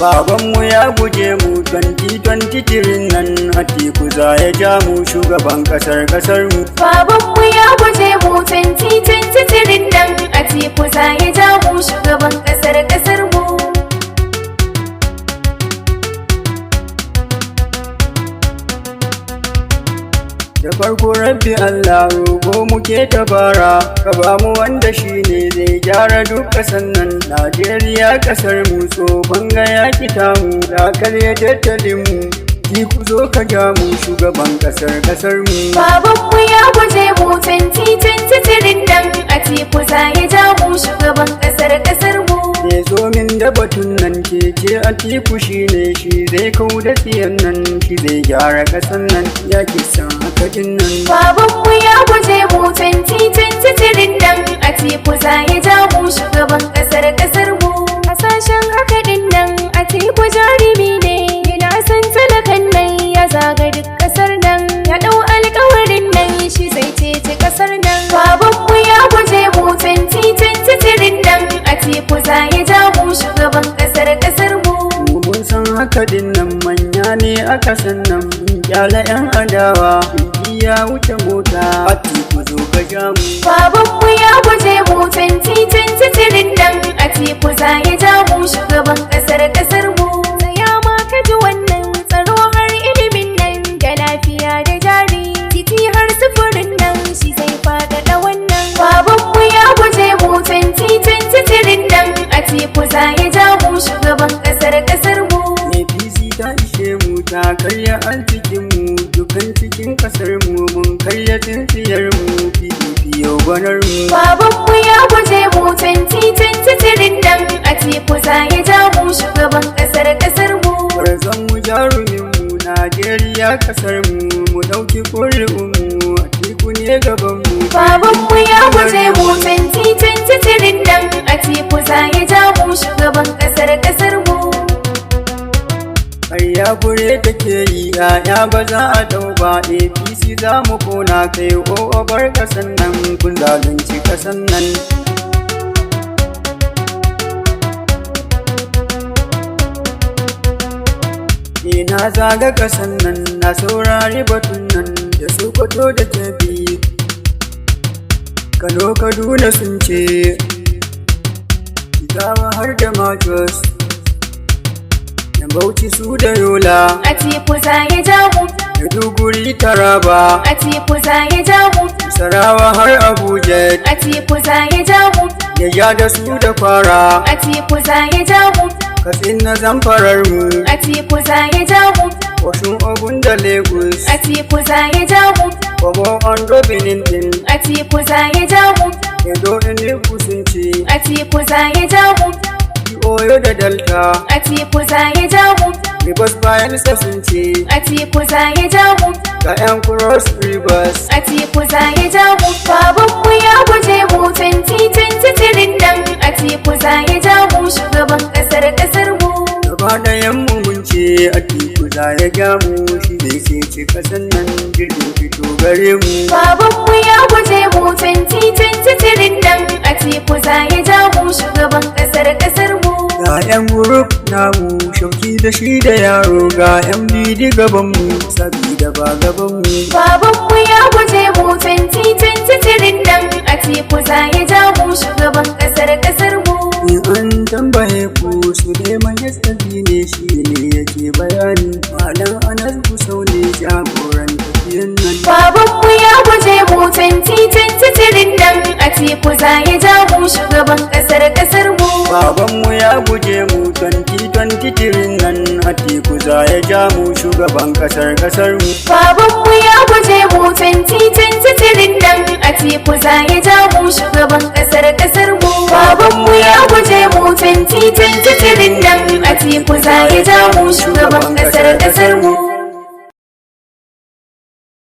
Babanmu ya guje mu 2023 nan Atiku za ya ja mu shugaban kasar mu. Babanmu ya guje mu 2023 nan Atiku za ya ja mu shugaban kasar mu. Da farko rabbi Allah roƙo muke tabara ka ba mu wanda shine zai gyara duk ƙasar nan. Najeriya ƙasar mu tsohon ga yaƙi tamu da karya tattalin mu. Ki ku zo ka ja mu shugaban ƙasar mu. Babanmu ya guje mu 2023 nan Atiku za ya ja mu shugaban ƙasar mu. Ya zo min da batun nan ce Atiku shine shi zai kau da tsiyan nan shi zai gyara ƙasar nan ya ki san haka din nan. Babanmu ya guje mu 2023 nan Atiku za ya ja mu shugaban ƙasar mu. Hasashen haka din nan Atiku jarumi ne yana son talakan nan ya zaga duk ƙasar nan ya ɗau alƙawarin nan shi zai cece ƙasar nan. Babanmu ya guje mu 2023 nan Atiku za ya ja mu shugaban ƙasar mu. Mun san haka din nan manya ne aka san nan kyala 'yan adawa ya wuce mota Atiku zo ka ja mu. Babanmu ya guje mu 2023 nan Atiku za ya ja mu shugaban ƙasar mu. Tsaya ma ka ji wannan tsaro har ilimin nan da lafiya da jari titi har sufurin nan shi zai faɗaɗa wannan. Babanmu ya guje mu 2023 nan Atiku za ya ja mu shugaban ƙasar mu. APC ta ishe mu ta karya arzikin mu dukan cikin ƙasar mu mun karya tsintsiyar mu PDP yau gwanar mu. Babanmu ya guje mu 2023 nan Atiku za ya ja mu shugaban ƙasar mu. Barzan mu jarumin mu Najeriya ƙasar mu mu ɗauki ƙuri'un mu Atiku ne gaban mu. Babanmu ya guje mu 2023 nan Atiku za ya ja mu shugaban ƙasar mu. Karya fure take yi ya ba za a dau ba APC za mu kona kai o bar ƙasan nan kun zalunci ƙasan nan. Na zaga ƙasan nan na saurari batun nan da Sokoto da Kebbi Kano Kaduna sun ce Jigawa har da Majos da Bauchi su da Yola Atiku za ya ja mu. Maiduguri Taraba Atiku za ya ja mu. Sarawa har Abuja Atiku za ya ja mu. ya da su da Kwara Atiku za ya ja mu. Katsina Zamfarar mu Atiku za ya ja mu. Osun Ogun da Lagos Atiku za ya ja mu. Komo Ondo Benin din Atiku za ya ja mu. Edo Enugu sun ce Atiku za ya ja mu. Oyo da Delta Atiku za ya ja mu. Rivers Bayelsa sun ce Atiku za ya ja mu. ga 'yan Cross Rivers Atiku za ya ja mu. Babanmu ya guje mu 2023 nan Atiku za ya ja mu shugaban ƙasar mu. Gaba ɗayan mu mun ce Atiku za ya ja mu shi zai cece ƙasan nan jirgin fito gare mu. Babanmu ya guje mu 2023 nan Atiku za ya ja mu shugaban ƙasar mu. Ga 'yan group namu shauki da shi da yaro ga 'yan bidi gaban mu sabida ba gaban mu. Babanmu ya guje mu 2023 nan Atiku za ya ja mu shugaban ƙasar mu. In an tambaye ku su neman yastabi ne shi ne yake bayani Malam Anas Gusau ne jagoran tafiyan nan. Babanmu ya guje mu 2023 nan Atiku za ya ja mu shugaban ƙasar mu. Babanmu ya guje mu 2023 nan Atiku za ya ja mu shugaban ƙasar mu. Babanmu ya guje